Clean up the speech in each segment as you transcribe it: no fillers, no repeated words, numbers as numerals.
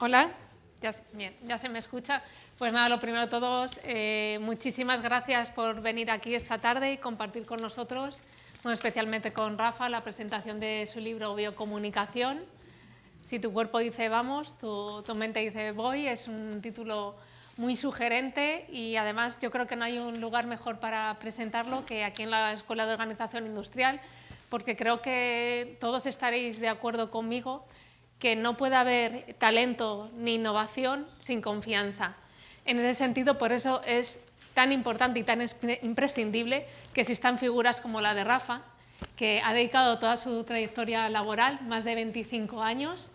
Hola, bien, ya se me escucha. Pues nada, lo primero de todos, muchísimas gracias por venir aquí esta tarde y compartir con nosotros, bueno, especialmente con Rafa, la presentación de su libro Biocomunicación. Si tu cuerpo dice vamos, tu mente dice voy, es un título muy sugerente y además yo creo que no hay un lugar mejor para presentarlo que aquí en la Escuela de Organización Industrial, porque creo que todos estaréis de acuerdo conmigo que no puede haber talento ni innovación sin confianza. En ese sentido, por eso es tan importante y tan imprescindible que existan figuras como la de Rafa, que ha dedicado toda su trayectoria laboral, más de 25 años,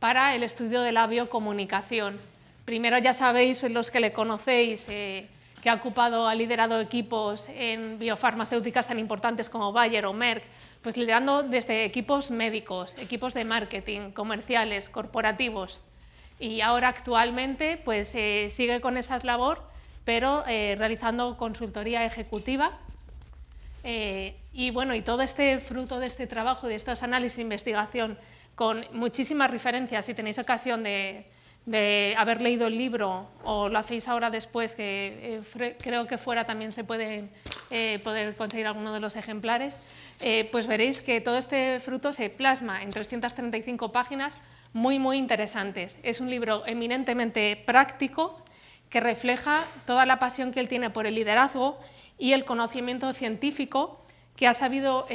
para el estudio de la biocomunicación. Primero, ya sabéis, los que le conocéis, que ha liderado equipos en biofarmacéuticas tan importantes como Bayer o Merck, pues liderando desde equipos médicos, equipos de marketing, comerciales, corporativos. Y ahora actualmente pues, sigue con esa labor, pero realizando consultoría ejecutiva. Y bueno, y todo este fruto de este trabajo, de estos análisis de investigación, con muchísimas referencias, si tenéis ocasión de haber leído el libro o lo hacéis ahora después, que creo que fuera también se puede poder conseguir alguno de los ejemplares, pues veréis que todo este fruto se plasma en 335 páginas muy, muy interesantes. Es un libro eminentemente práctico que refleja toda la pasión que él tiene por el liderazgo y el conocimiento científico, que ha sabido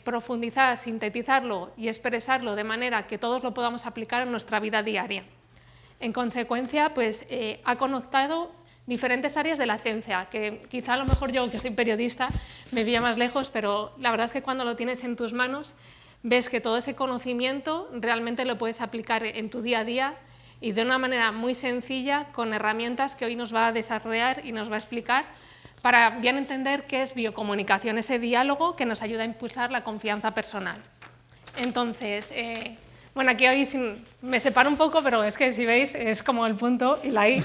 profundizar, sintetizarlo y expresarlo de manera que todos lo podamos aplicar en nuestra vida diaria. En consecuencia, pues, ha conectado diferentes áreas de la ciencia, que quizá a lo mejor yo, que soy periodista, me veía más lejos, pero la verdad es que cuando lo tienes en tus manos, ves que todo ese conocimiento realmente lo puedes aplicar en tu día a día y de una manera muy sencilla, con herramientas que hoy nos va a desarrollar y nos va a explicar para bien entender qué es biocomunicación, ese diálogo que nos ayuda a impulsar la confianza personal. Entonces, bueno, aquí hoy me separo un poco, pero es que si veis es como el punto y la I.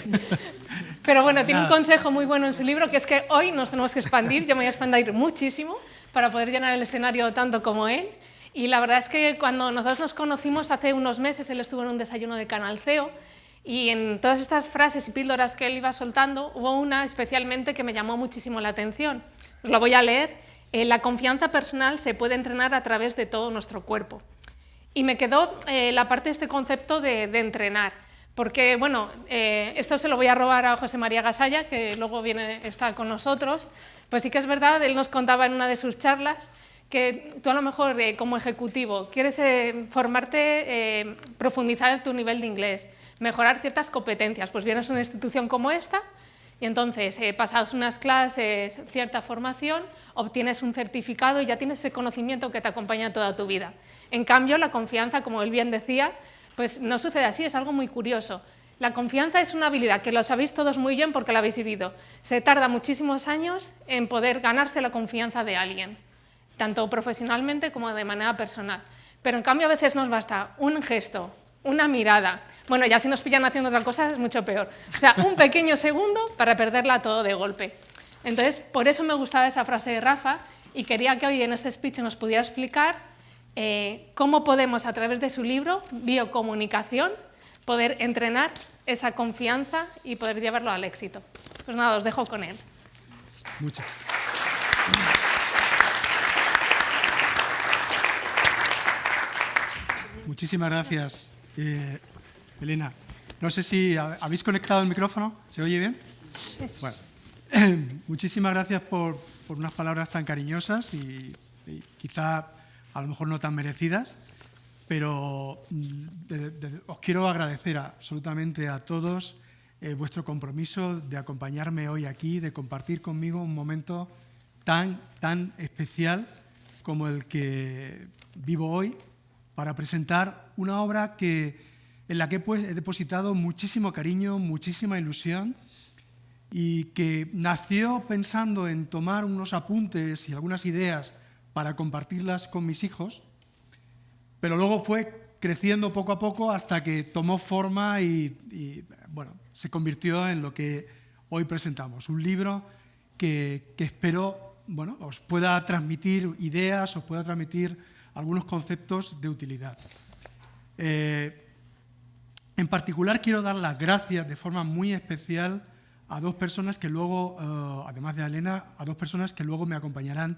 Pero bueno, tiene un consejo muy bueno en su libro, que es que hoy nos tenemos que expandir, yo me voy a expandir muchísimo para poder llenar el escenario tanto como él. Y la verdad es que cuando nosotros nos conocimos hace unos meses, él estuvo en un desayuno de Canal CEO, y en todas estas frases y píldoras que él iba soltando, hubo una especialmente que me llamó muchísimo la atención. Os la voy a leer. La confianza personal se puede entrenar a través de todo nuestro cuerpo. Y me quedó la parte de este concepto de entrenar, porque bueno, esto se lo voy a robar a José María Gasalla, que luego está con nosotros. Pues sí que es verdad, él nos contaba en una de sus charlas que tú a lo mejor como ejecutivo quieres formarte, profundizar en tu nivel de inglés, mejorar ciertas competencias, pues vienes a una institución como esta y entonces, pasadas unas clases, cierta formación, obtienes un certificado y ya tienes ese conocimiento que te acompaña toda tu vida. En cambio, la confianza, como él bien decía, pues no sucede así, es algo muy curioso. La confianza es una habilidad que lo sabéis todos muy bien porque la habéis vivido. Se tarda muchísimos años en poder ganarse la confianza de alguien, tanto profesionalmente como de manera personal. Pero en cambio a veces nos basta un gesto, una mirada. Bueno, ya si nos pillan haciendo otra cosa es mucho peor. O sea, un pequeño segundo para perderla todo de golpe. Entonces, por eso me gustaba esa frase de Rafa y quería que hoy en este speech nos pudiera explicar cómo podemos, a través de su libro, Biocomunicación, poder entrenar esa confianza y poder llevarlo al éxito. Pues nada, os dejo con él. Muchas. Muchísimas gracias, Elena. No sé si habéis conectado el micrófono. ¿Se oye bien? Sí. Bueno, muchísimas gracias por unas palabras tan cariñosas y quizá a lo mejor no tan merecidas, pero os quiero agradecer absolutamente a todos vuestro compromiso de acompañarme hoy aquí, de compartir conmigo un momento tan especial como el que vivo hoy, para presentar una obra en la que he depositado muchísimo cariño, muchísima ilusión y que nació pensando en tomar unos apuntes y algunas ideas para compartirlas con mis hijos, pero luego fue creciendo poco a poco hasta que tomó forma y bueno, se convirtió en lo que hoy presentamos, un libro que espero, bueno, os pueda transmitir ideas, os pueda transmitir algunos conceptos de utilidad. En En particular quiero dar las gracias de forma muy especial a dos personas que luego, además de a Elena, a dos personas que luego me acompañarán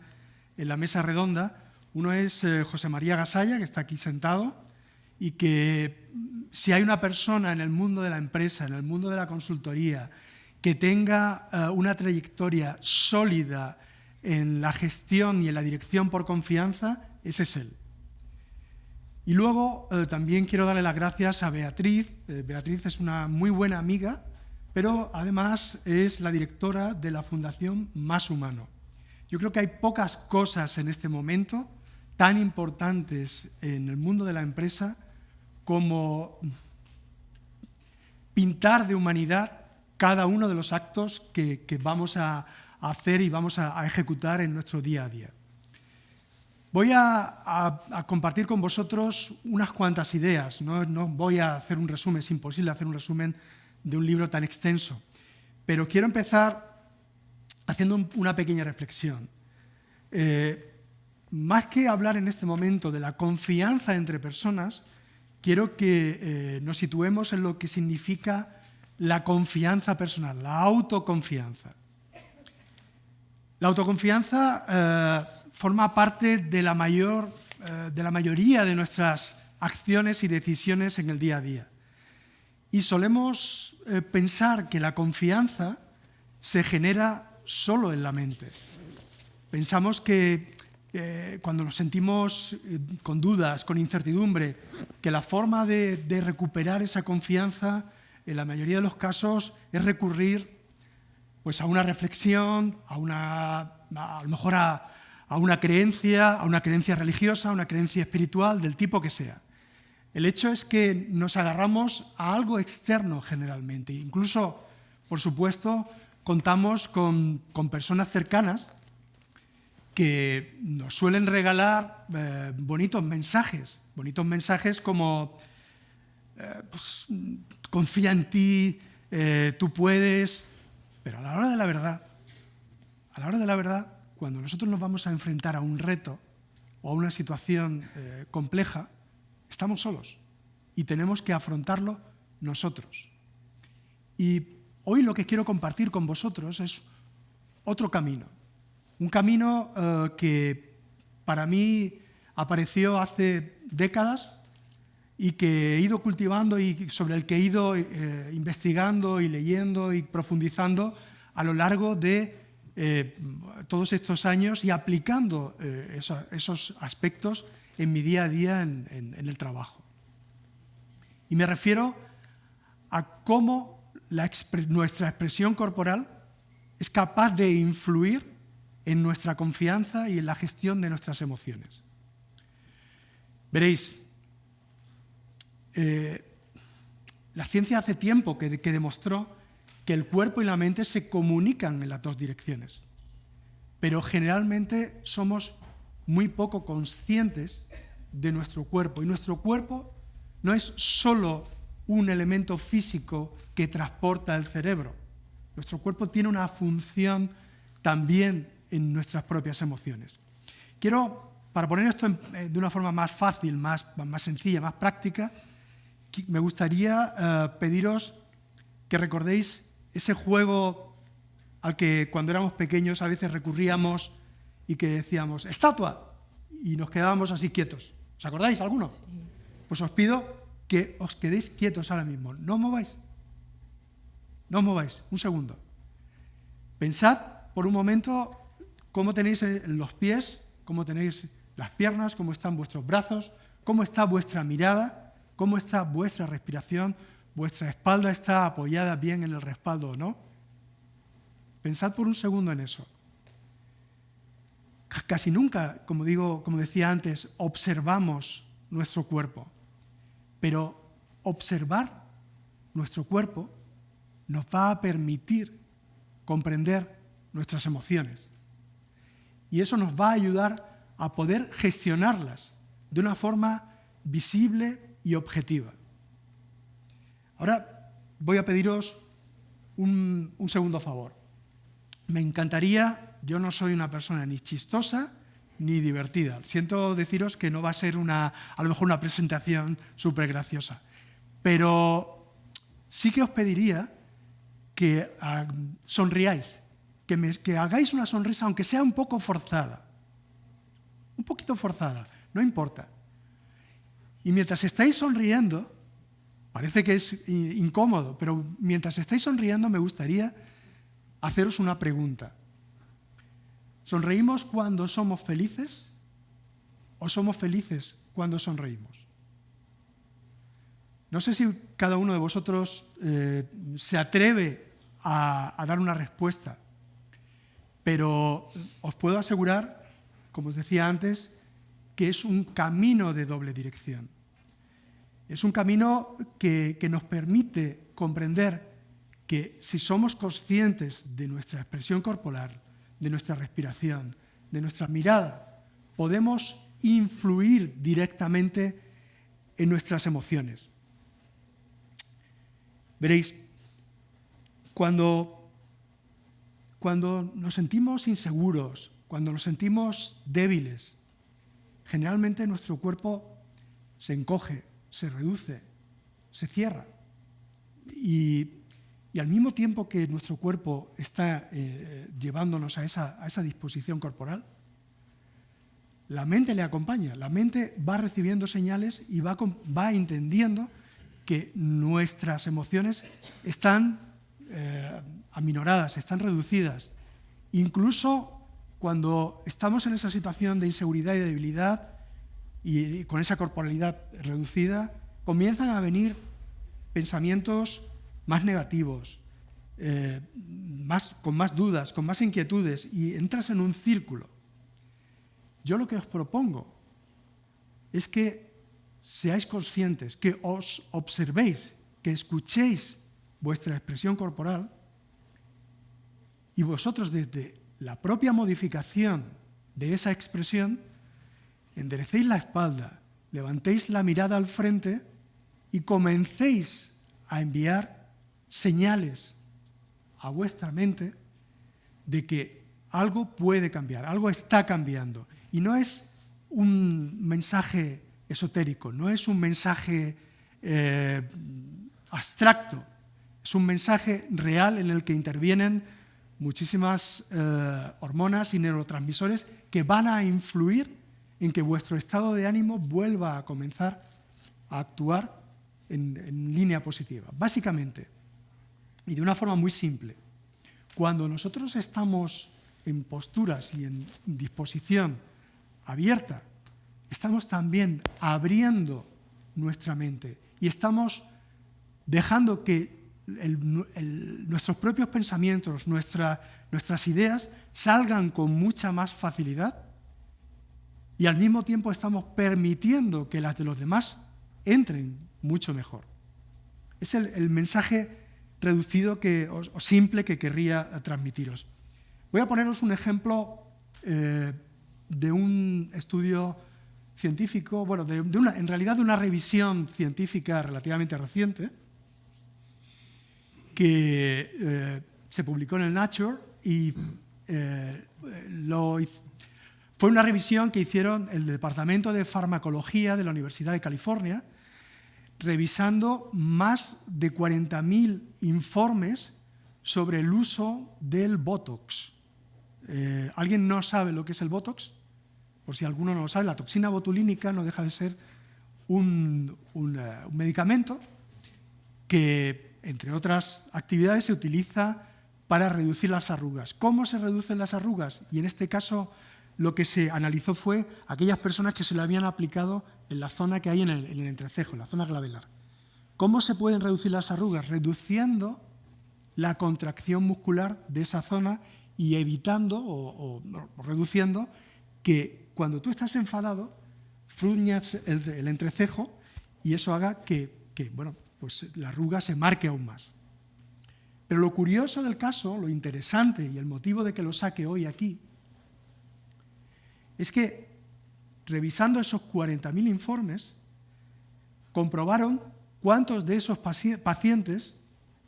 en la mesa redonda. Uno es José María Gasalla, que está aquí sentado, y que si hay una persona en el mundo de la empresa, en el mundo de la consultoría, que tenga una trayectoria sólida en la gestión y en la dirección por confianza, ese es él. Y luego también quiero darle las gracias a Beatriz. Beatriz es una muy buena amiga, pero además es la directora de la Fundación Más Humano. Yo creo que hay pocas cosas en este momento tan importantes en el mundo de la empresa como pintar de humanidad cada uno de los actos que vamos a hacer y vamos a ejecutar en nuestro día a día. Voy a compartir con vosotros unas cuantas ideas, no voy a hacer un resumen, es imposible hacer un resumen de un libro tan extenso, pero quiero empezar haciendo una pequeña reflexión. Más que hablar en este momento de la confianza entre personas, quiero que nos situemos en lo que significa la confianza personal, la autoconfianza. La autoconfianza forma parte de la mayoría de nuestras acciones y decisiones en el día a día. Y solemos pensar que la confianza se genera solo en la mente. Pensamos que cuando nos sentimos con dudas, con incertidumbre, que la forma de recuperar esa confianza, en la mayoría de los casos, es recurrir pues, a una reflexión, a lo mejor a una creencia religiosa, a una creencia espiritual, del tipo que sea. El hecho es que nos agarramos a algo externo generalmente. Incluso, por supuesto, contamos con personas cercanas que nos suelen regalar bonitos mensajes como pues, confía en ti, tú puedes, pero a la hora de la verdad, cuando nosotros nos vamos a enfrentar a un reto o a una situación compleja, estamos solos y tenemos que afrontarlo nosotros. Y hoy lo que quiero compartir con vosotros es otro camino. Un camino que para mí apareció hace décadas y que he ido cultivando y sobre el que he ido investigando y leyendo y profundizando a lo largo de todos estos años y aplicando esos aspectos en mi día a día en el trabajo. Y me refiero a cómo nuestra expresión corporal es capaz de influir en nuestra confianza y en la gestión de nuestras emociones. Veréis, la ciencia hace tiempo que demostró que el cuerpo y la mente se comunican en las dos direcciones, pero generalmente somos muy poco conscientes de nuestro cuerpo, y nuestro cuerpo no es solo un elemento físico que transporta el cerebro. Nuestro cuerpo tiene una función también en nuestras propias emociones. Quiero, para poner esto de una forma más fácil, más sencilla, más práctica, me gustaría pediros que recordéis ese juego al que cuando éramos pequeños a veces recurríamos y que decíamos ¡estatua! Y nos quedábamos así quietos. ¿Os acordáis alguno? Pues os pido que os quedéis quietos ahora mismo. No os mováis. No os mováis. Un segundo. Pensad por un momento cómo tenéis los pies, cómo tenéis las piernas, cómo están vuestros brazos, cómo está vuestra mirada, cómo está vuestra respiración, vuestra espalda está apoyada bien en el respaldo o no. Pensad por un segundo en eso. Casi nunca, como decía antes, observamos nuestro cuerpo, pero observar nuestro cuerpo nos va a permitir comprender nuestras emociones. Y eso nos va a ayudar a poder gestionarlas de una forma visible y objetiva. Ahora voy a pediros un segundo favor. Me encantaría, yo no soy una persona ni chistosa ni divertida. Siento deciros que no va a ser a lo mejor una presentación súper graciosa. pero sí que os pediría que sonriáis, que hagáis una sonrisa, aunque sea un poco forzada, un poquito forzada, no importa. Y mientras estáis sonriendo, parece que es incómodo, pero mientras estáis sonriendo me gustaría haceros una pregunta. ¿Sonreímos cuando somos felices o somos felices cuando sonreímos? No sé si cada uno de vosotros se atreve a dar una respuesta, pero os puedo asegurar, como os decía antes, que es un camino de doble dirección. Es un camino que nos permite comprender que si somos conscientes de nuestra expresión corporal, de nuestra respiración, de nuestra mirada, podemos influir directamente en nuestras emociones. Veréis, cuando nos sentimos inseguros, cuando nos sentimos débiles, generalmente nuestro cuerpo se encoge, se reduce, se cierra. Y al mismo tiempo que nuestro cuerpo está llevándonos a esa disposición corporal, la mente le acompaña, la mente va recibiendo señales y va entendiendo que nuestras emociones están aminoradas, están reducidas. Incluso cuando estamos en esa situación de inseguridad y debilidad y con esa corporalidad reducida, comienzan a venir pensamientos más negativos, con más dudas, con más inquietudes, y entras en un círculo. Yo lo que os propongo es que seáis conscientes, que os observéis, que escuchéis vuestra expresión corporal y vosotros desde la propia modificación de esa expresión enderecéis la espalda, levantéis la mirada al frente y comencéis a enviar señales a vuestra mente de que algo puede cambiar, algo está cambiando. Y no es un mensaje esotérico, no es un mensaje abstracto, es un mensaje real en el que intervienen muchísimas hormonas y neurotransmisores que van a influir en que vuestro estado de ánimo vuelva a comenzar a actuar en línea positiva. Básicamente, y de una forma muy simple, cuando nosotros estamos en posturas y en disposición abierta, estamos también abriendo nuestra mente y estamos dejando que nuestros propios pensamientos, nuestras ideas salgan con mucha más facilidad y al mismo tiempo estamos permitiendo que las de los demás entren mucho mejor. Es el mensaje reducido o simple que querría transmitiros. Voy a poneros un ejemplo de un estudio científico, bueno, en realidad de una revisión científica relativamente reciente que se publicó en el Nature y fue una revisión que hicieron el Departamento de Farmacología de la Universidad de California, revisando más de 40.000 informes sobre el uso del Botox. ¿Alguien no sabe lo que es el Botox? Por si alguno no lo sabe, la toxina botulínica no deja de ser un medicamento que, entre otras actividades, se utiliza para reducir las arrugas. ¿Cómo se reducen las arrugas? Y en este caso lo que se analizó fue aquellas personas que se le habían aplicado en la zona que hay en el entrecejo, en la zona glabellar. ¿Cómo se pueden reducir las arrugas? Reduciendo la contracción muscular de esa zona y evitando o reduciendo que cuando tú estás enfadado fruñas el entrecejo y eso haga que pues la arruga se marque aún más. Pero lo curioso del caso, lo interesante y el motivo de que lo saque hoy aquí, es que revisando esos 40.000 informes, comprobaron cuántos de esos pacientes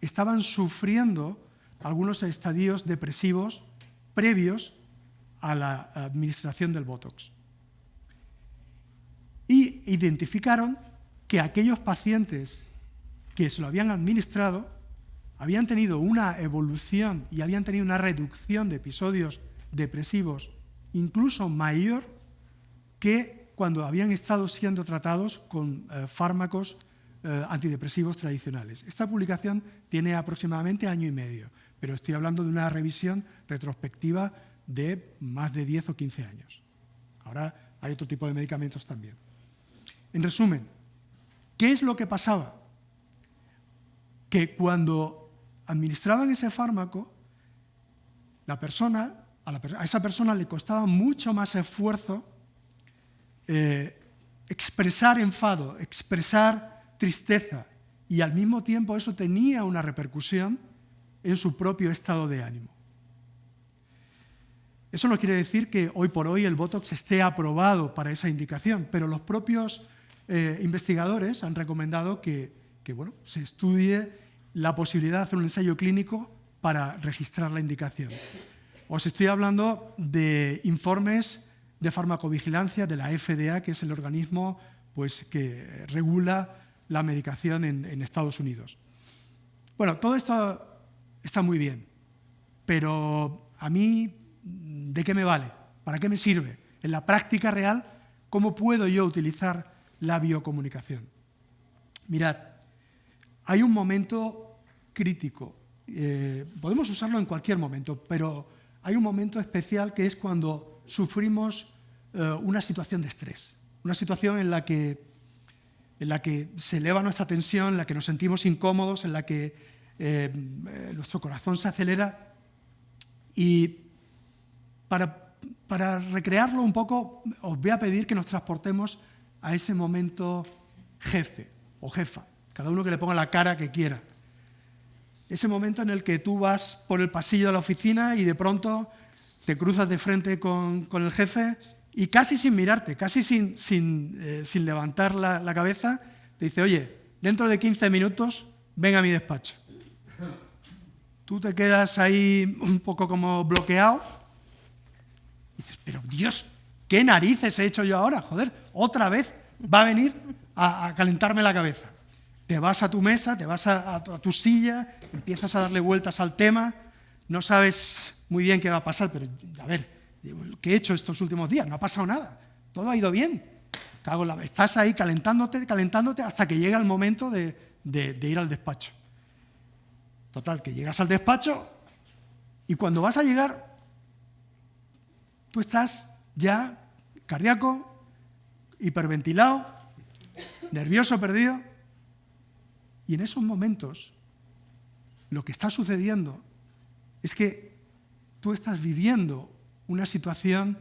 estaban sufriendo algunos estadios depresivos previos a la administración del Botox. Y identificaron que aquellos pacientes que se lo habían administrado habían tenido una evolución y habían tenido una reducción de episodios depresivos incluso mayor que cuando habían estado siendo tratados con fármacos antidepresivos tradicionales. Esta publicación tiene aproximadamente año y medio, pero estoy hablando de una revisión retrospectiva de más de 10 o 15 años. Ahora hay otro tipo de medicamentos también. En resumen, ¿qué es lo que pasaba? Que cuando administraban ese fármaco, a esa persona le costaba mucho más esfuerzo expresar enfado, expresar tristeza, y al mismo tiempo eso tenía una repercusión en su propio estado de ánimo. Eso no quiere decir que hoy por hoy el Botox esté aprobado para esa indicación, pero los propios investigadores han recomendado que se estudie la posibilidad de hacer un ensayo clínico para registrar la indicación. Os estoy hablando de informes de farmacovigilancia de la FDA, que es el organismo que regula la medicación en Estados Unidos. Bueno, todo esto está muy bien, pero a mí, ¿de qué me vale? ¿Para qué me sirve? En la práctica real, ¿cómo puedo yo utilizar la biocomunicación? Mirad, hay un momento crítico. Podemos usarlo en cualquier momento, pero hay un momento especial que es cuando sufrimos una situación de estrés, una situación en la que se eleva nuestra tensión, en la que nos sentimos incómodos, en la que nuestro corazón se acelera. Y para recrearlo un poco, os voy a pedir que nos transportemos a ese momento jefe o jefa, cada uno que le ponga la cara que quiera. Ese momento en el que tú vas por el pasillo de la oficina y de pronto te cruzas de frente con el jefe y casi sin mirarte, casi sin levantar la cabeza, te dice: oye, dentro de 15 minutos ven a mi despacho. Tú te quedas ahí un poco como bloqueado y dices: pero Dios, ¿qué narices he hecho yo ahora? Joder, otra vez va a venir a calentarme la cabeza. Te vas a tu mesa, te vas a tu silla, empiezas a darle vueltas al tema, no sabes muy bien qué va a pasar, pero a ver, ¿qué he hecho estos últimos días? No ha pasado nada, todo ha ido bien. Estás ahí calentándote hasta que llega el momento de ir al despacho. Total, que llegas al despacho y cuando vas a llegar, tú estás ya cardíaco, hiperventilado, nervioso, perdido. Y en esos momentos, lo que está sucediendo es que tú estás viviendo una situación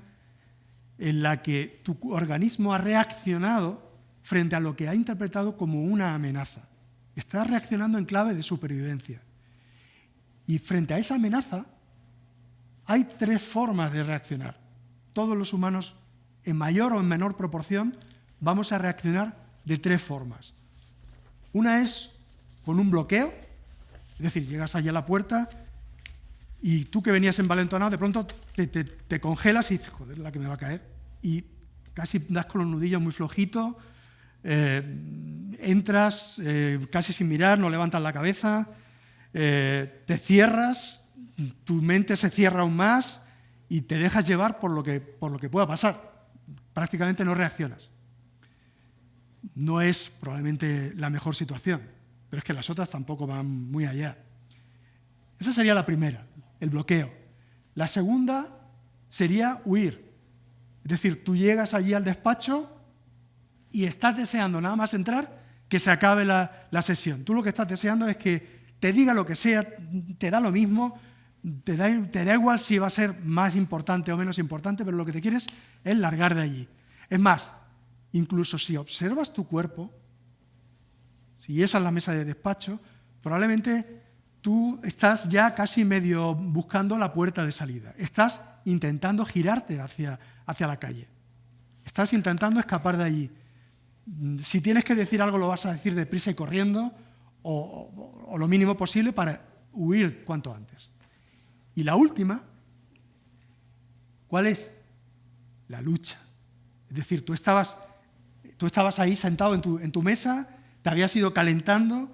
en la que tu organismo ha reaccionado frente a lo que ha interpretado como una amenaza. Estás reaccionando en clave de supervivencia. Y frente a esa amenaza, hay 3 formas de reaccionar. Todos los humanos, en mayor o en menor proporción, vamos a reaccionar de 3 formas. Una es con un bloqueo, es decir, llegas allí a la puerta y tú que venías envalentonado, de pronto te congelas y dices: joder, la que me va a caer. Y casi das con los nudillos muy flojitos, entras casi sin mirar, no levantas la cabeza, te cierras, tu mente se cierra aún más y te dejas llevar por lo que pueda pasar. Prácticamente no reaccionas. No es probablemente la mejor situación, pero es que las otras tampoco van muy allá. Esa sería la primera, el bloqueo. La segunda sería huir. Es decir, tú llegas allí al despacho y estás deseando nada más entrar que se acabe la sesión. Tú lo que estás deseando es que te diga lo que sea, te da lo mismo, te da igual si va a ser más importante o menos importante, pero lo que te quieres es largar de allí. Es más, incluso si observas tu cuerpo, si esa es la mesa de despacho, probablemente tú estás ya casi medio buscando la puerta de salida. Estás intentando girarte hacia la calle. Estás intentando escapar de allí. Si tienes que decir algo, lo vas a decir deprisa y corriendo o lo mínimo posible para huir cuanto antes. Y la última, ¿cuál es? La lucha. Es decir, tú estabas ahí sentado en tu mesa, te habías ido calentando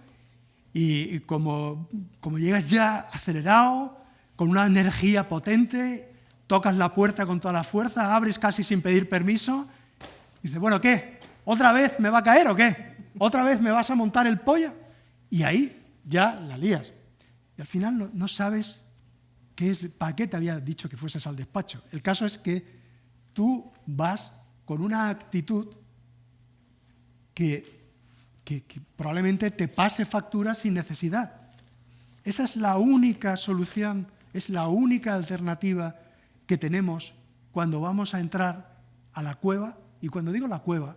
y como llegas ya acelerado, con una energía potente, tocas la puerta con toda la fuerza, abres casi sin pedir permiso, y dices, bueno, ¿qué? ¿Otra vez me va a caer o qué? ¿Otra vez me vas a montar el pollo? Y ahí ya la lías. Y al final no sabes para qué te había dicho que fueses al despacho. El caso es que tú vas con una actitud que probablemente te pase factura sin necesidad. Esa es la única solución, es la única alternativa que tenemos cuando vamos a entrar a la cueva. Y cuando digo la cueva,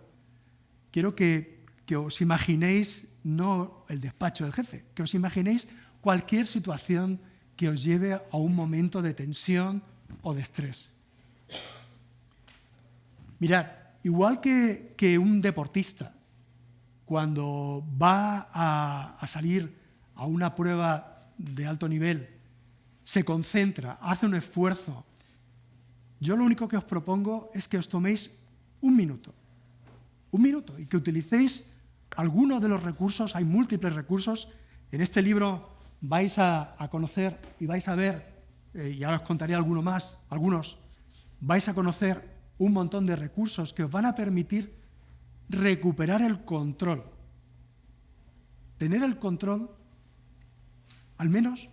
quiero que os imaginéis no el despacho del jefe, que os imaginéis cualquier situación que os lleve a un momento de tensión o de estrés. Mirad, igual que un deportista, cuando va a salir a una prueba de alto nivel, se concentra, hace un esfuerzo, yo lo único que os propongo es que os toméis un minuto, y que utilicéis algunos de los recursos, hay múltiples recursos. En este libro vais a conocer y vais a ver, y ahora os contaré algunos, vais a conocer un montón de recursos que os van a permitir recuperar el control. Tener el control, al menos,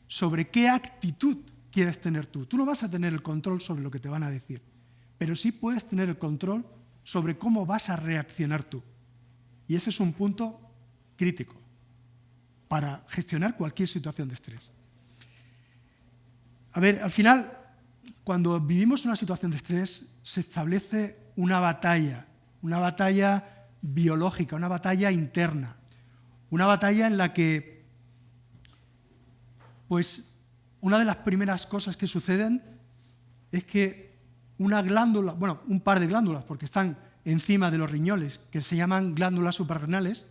sobre qué actitud quieres tener tú. Tú no vas a tener el control sobre lo que te van a decir, pero sí puedes tener el control sobre cómo vas a reaccionar tú. Y ese es un punto crítico para gestionar cualquier situación de estrés. A ver, al final, cuando vivimos una situación de estrés, se establece una batalla biológica, una batalla interna, una batalla en la que, pues, una de las primeras cosas que suceden es que una glándula, bueno, un par de glándulas, porque están encima de los riñones, que se llaman glándulas suprarrenales,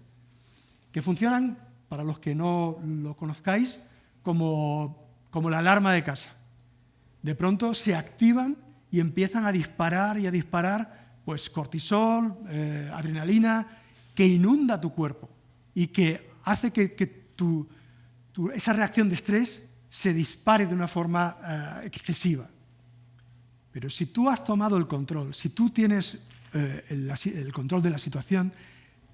que funcionan, para los que no lo conozcáis, como la alarma de casa. De pronto se activan y empiezan a disparar pues cortisol, adrenalina, que inunda tu cuerpo y que hace que esa reacción de estrés se dispare de una forma excesiva. Pero si tú has tomado el control, si tú tienes el control de la situación,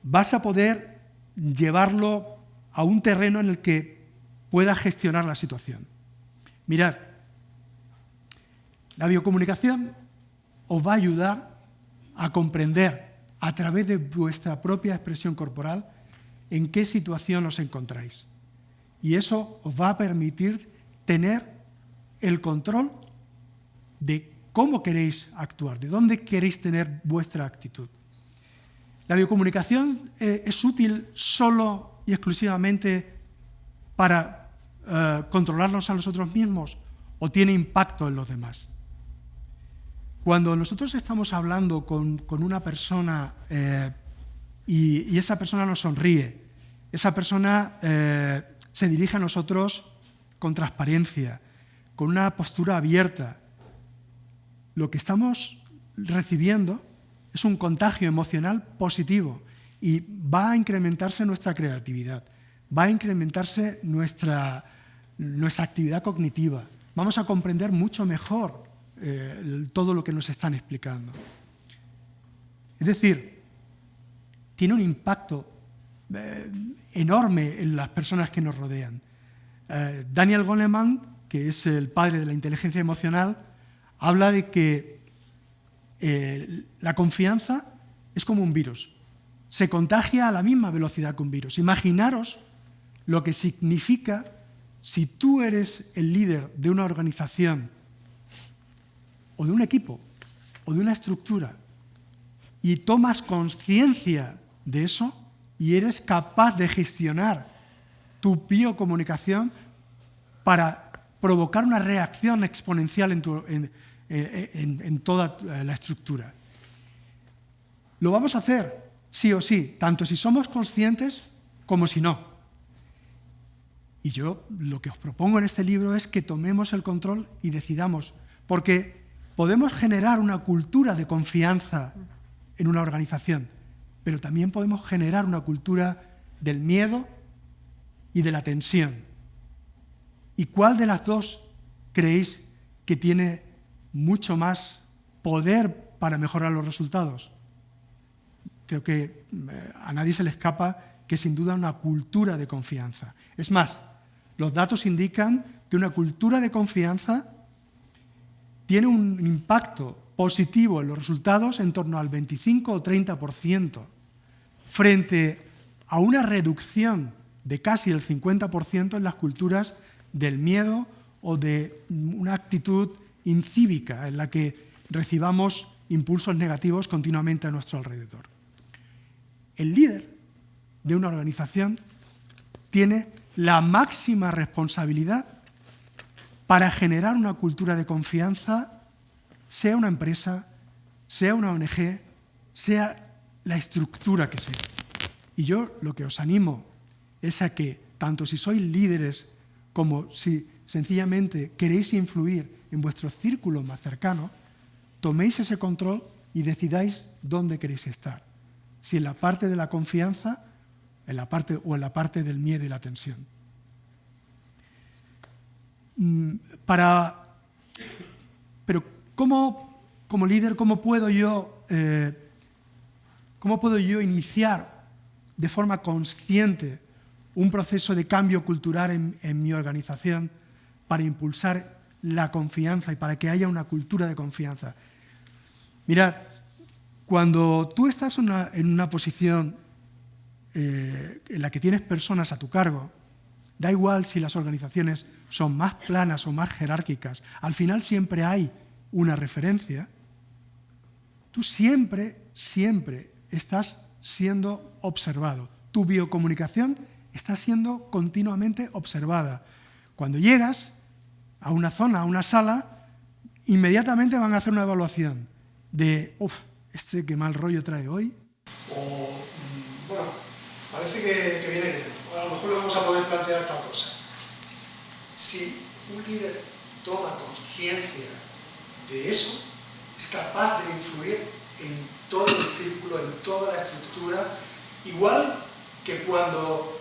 vas a poder llevarlo a un terreno en el que pueda gestionar la situación. Mirad, la biocomunicación os va a ayudar a comprender a través de vuestra propia expresión corporal en qué situación os encontráis. Y eso os va a permitir tener el control de cómo queréis actuar, de dónde queréis tener vuestra actitud. La biocomunicación es útil solo y exclusivamente para controlarnos a nosotros mismos o tiene impacto en los demás. Cuando nosotros estamos hablando con una persona y esa persona nos sonríe, esa persona se dirige a nosotros con transparencia, con una postura abierta, lo que estamos recibiendo es un contagio emocional positivo y va a incrementarse nuestra creatividad, va a incrementarse nuestra actividad cognitiva. Vamos a comprender mucho mejor todo lo que nos están explicando. Es decir, tiene un impacto enorme en las personas que nos rodean. Daniel Goleman, que es el padre de la inteligencia emocional, habla de que la confianza es como un virus, se contagia a la misma velocidad que un virus. Imaginaros lo que significa si tú eres el líder de una organización o de un equipo o de una estructura y tomas conciencia de eso y eres capaz de gestionar tu biocomunicación para provocar una reacción exponencial en toda la estructura. Lo vamos a hacer sí o sí, tanto si somos conscientes como si no. Y yo lo que os propongo en este libro es que tomemos el control y decidamos, porque podemos generar una cultura de confianza en una organización, pero también podemos generar una cultura del miedo y de la tensión. ¿Y cuál de las dos creéis que tiene mucho más poder para mejorar los resultados? Creo que a nadie se le escapa que sin duda una cultura de confianza. Es más, los datos indican que una cultura de confianza tiene un impacto positivo en los resultados en torno al 25 o 30%, frente a una reducción de casi el 50% en las culturas del miedo o de una actitud incívica en la que recibamos impulsos negativos continuamente a nuestro alrededor. El líder de una organización tiene la máxima responsabilidad para generar una cultura de confianza, sea una empresa, sea una ONG, sea la estructura que sea. Y yo lo que os animo es a que, tanto si sois líderes como si sencillamente queréis influir en vuestro círculo más cercano, toméis ese control y decidáis dónde queréis estar. Si en la parte de la confianza en la parte del miedo y la tensión. Pero como líder, ¿cómo puedo yo iniciar de forma consciente un proceso de cambio cultural en mi organización para impulsar la confianza y para que haya una cultura de confianza? Mirad, cuando tú estás en una posición en la que tienes personas a tu cargo, da igual si las organizaciones son más planas o más jerárquicas, al final siempre hay una referencia. Tú siempre estás siendo observado. Tu biocomunicación está siendo continuamente observada. Cuando llegas a una zona, a una sala, inmediatamente van a hacer una evaluación de, qué mal rollo trae hoy, o, bueno, parece que viene bien, o a lo mejor le vamos a poder plantear tal cosa. Si un líder toma conciencia de eso, es capaz de influir en todo el círculo, en toda la estructura, igual que cuando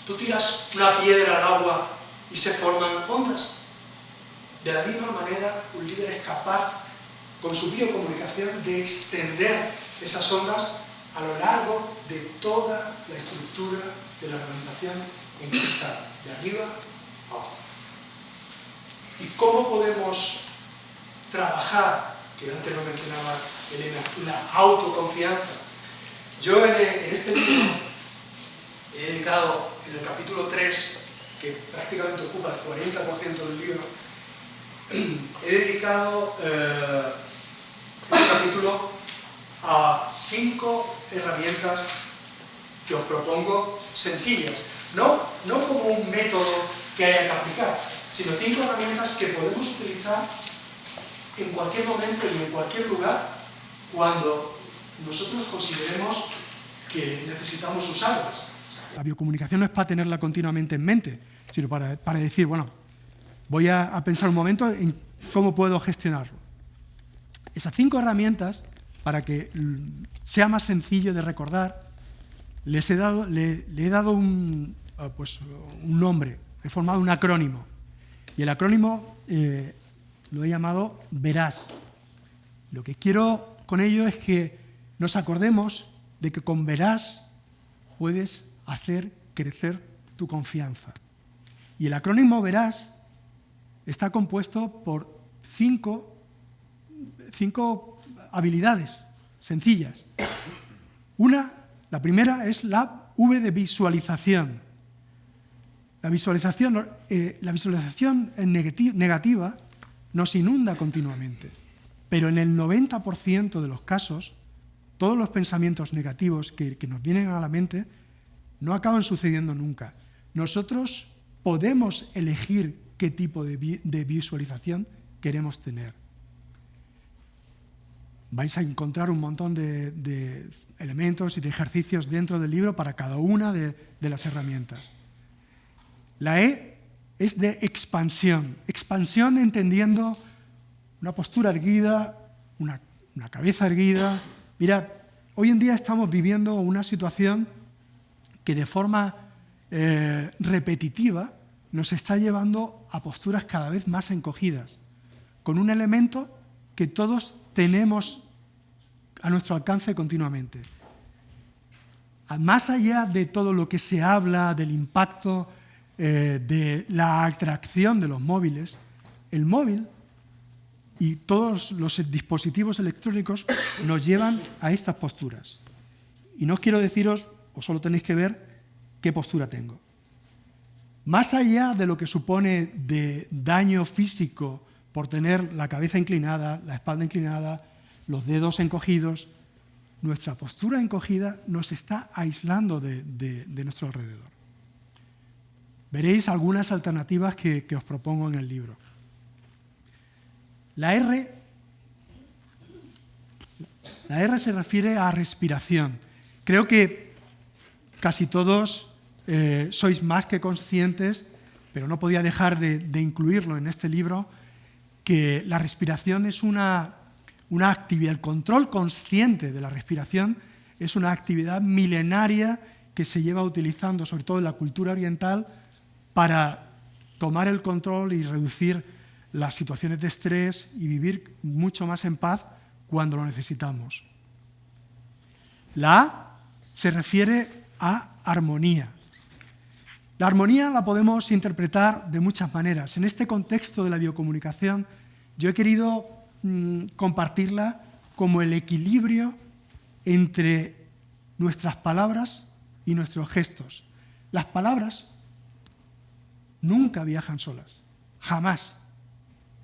tú tiras una piedra al agua y se forman ondas. De la misma manera, un líder es capaz, con su biocomunicación, de extender esas ondas a lo largo de toda la estructura de la organización en que está, de arriba a abajo. ¿Y cómo podemos trabajar, que antes lo mencionaba Elena, la autoconfianza? Yo en este libro he dedicado, en el capítulo 3, que prácticamente ocupa el 40% del libro, he dedicado este capítulo a 5 herramientas que os propongo sencillas, no como un método que haya que aplicar, sino 5 herramientas que podemos utilizar en cualquier momento y en cualquier lugar cuando nosotros consideremos que necesitamos usarlas. La biocomunicación no es para tenerla continuamente en mente, sino para decir, bueno, voy a pensar un momento en cómo puedo gestionarlo. Esas 5 herramientas, para que sea más sencillo de recordar, le he dado un nombre, he formado un acrónimo. Y el acrónimo lo he llamado Verás. Lo que quiero con ello es que nos acordemos de que con Verás puedes hacer crecer tu confianza. Y el acrónimo Verás está compuesto por 5 habilidades sencillas. La primera es la V de visualización. La visualización negativa nos inunda continuamente, pero en el 90% de los casos, todos los pensamientos negativos que nos vienen a la mente no acaban sucediendo nunca. Nosotros podemos elegir qué tipo de visualización queremos tener. Vais a encontrar un montón de elementos y de ejercicios dentro del libro para cada una de las herramientas. La E es de expansión. Expansión entendiendo una postura erguida, una cabeza erguida. Mirad, hoy en día estamos viviendo una situación que de forma repetitiva nos está llevando a posturas cada vez más encogidas, con un elemento que todos tenemos a nuestro alcance continuamente. Más allá de todo lo que se habla del impacto de la atracción de los móviles, el móvil y todos los dispositivos electrónicos nos llevan a estas posturas. Y no os quiero deciros, o solo tenéis que ver, qué postura tengo. Más allá de lo que supone de daño físico por tener la cabeza inclinada, la espalda inclinada, los dedos encogidos, nuestra postura encogida nos está aislando de nuestro alrededor. Veréis algunas alternativas que os propongo en el libro. La R se refiere a respiración. Creo que casi todos sois más que conscientes, pero no podía dejar de incluirlo en este libro, que la respiración es una actividad, el control consciente de la respiración es una actividad milenaria que se lleva utilizando, sobre todo en la cultura oriental, para tomar el control y reducir las situaciones de estrés y vivir mucho más en paz cuando lo necesitamos. La A se refiere a armonía. La armonía la podemos interpretar de muchas maneras. En este contexto de la biocomunicación, yo he querido compartirla como el equilibrio entre nuestras palabras y nuestros gestos. Las palabras nunca viajan solas, jamás.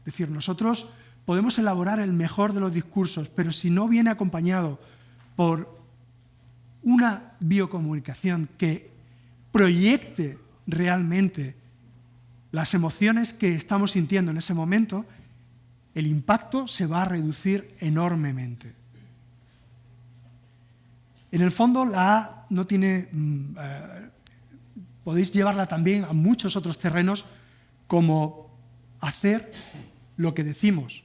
Es decir, nosotros podemos elaborar el mejor de los discursos, pero si no viene acompañado por una biocomunicación que proyecte realmente las emociones que estamos sintiendo en ese momento, el impacto se va a reducir enormemente. En el fondo, la A no tiene... podéis llevarla también a muchos otros terrenos, como hacer lo que decimos,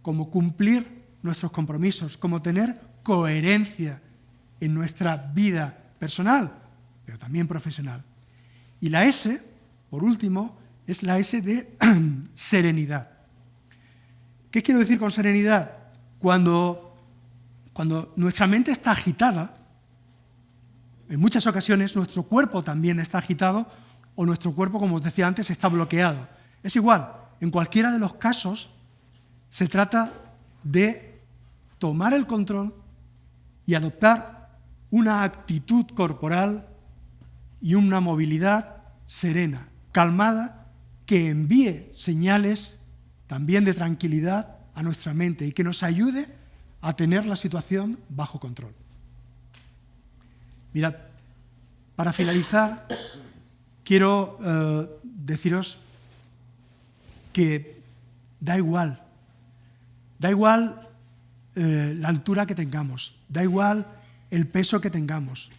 como cumplir nuestros compromisos, como tener coherencia en nuestra vida personal, pero también profesional. Y la S, por último, es la S de serenidad. ¿Qué quiero decir con serenidad? Cuando nuestra mente está agitada, en muchas ocasiones nuestro cuerpo también está agitado, o nuestro cuerpo, como os decía antes, está bloqueado. Es igual, en cualquiera de los casos se trata de tomar el control y adoptar una actitud corporal y una movilidad serena, calmada, que envíe señales también de tranquilidad a nuestra mente y que nos ayude a tener la situación bajo control. Mirad, para finalizar, quiero deciros que da igual la altura que tengamos, da igual el peso que tengamos,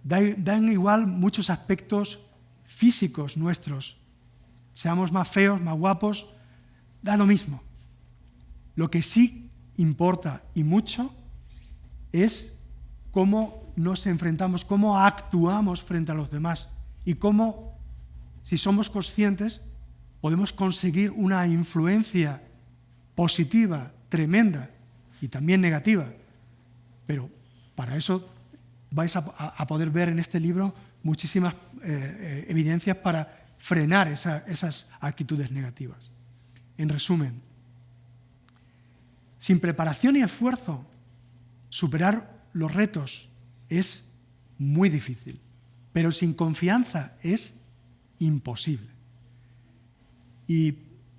dan igual muchos aspectos físicos nuestros, seamos más feos, más guapos, da lo mismo. Lo que sí importa y mucho es cómo nos enfrentamos, cómo actuamos frente a los demás y cómo, si somos conscientes, podemos conseguir una influencia positiva, tremenda y también negativa. Pero para eso vais a poder ver en este libro muchísimas evidencias para frenar esas actitudes negativas. En resumen, sin preparación y esfuerzo, superar los retos es muy difícil, pero sin confianza es imposible. Y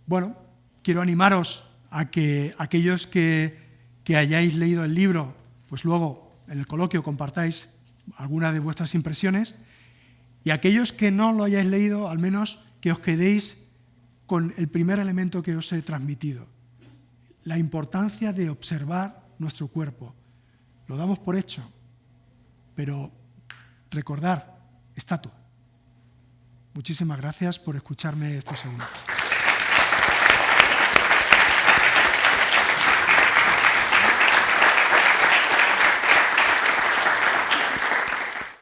bueno, quiero animaros a que aquellos que hayáis leído el libro, pues luego en el coloquio compartáis algunas de vuestras impresiones, y aquellos que no lo hayáis leído, al menos que os quedéis con el primer elemento que os he transmitido, la importancia de observar nuestro cuerpo. Lo damos por hecho, pero recordar, está tú. Muchísimas gracias por escucharme estos segundos.